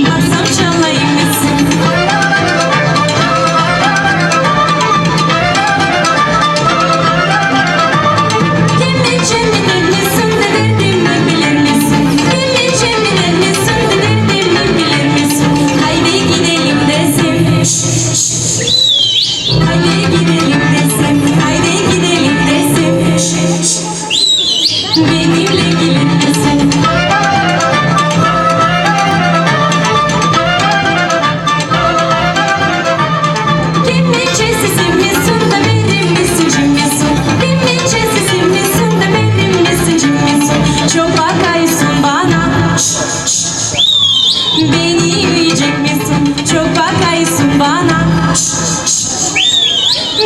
Baksam çalayım mısın? Kimliğimin misin de derdimi bilir misin? Kimliğimin misin de derdimi bilir misin? Haydi gidelim desem. Haydi gidelim desem. Haydi gidelim desem. Benimle gelir misin? Beni yiyecek misin? Çok bakaysın bana.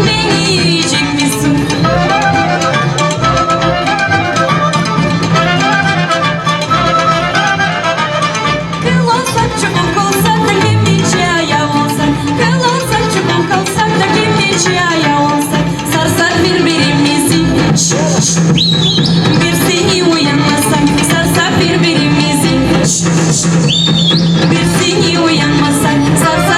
Beni yiyecek misin? Kıl olsak çubuk olsak da gemici ayağı olsak. Kıl olsak çubuk olsak da gemici ayağı olsak. Sarsak birbirimizi. Bir seni uyanmasak. Sarsak birbirimizi. Bir seni uyanmasak. Sarsak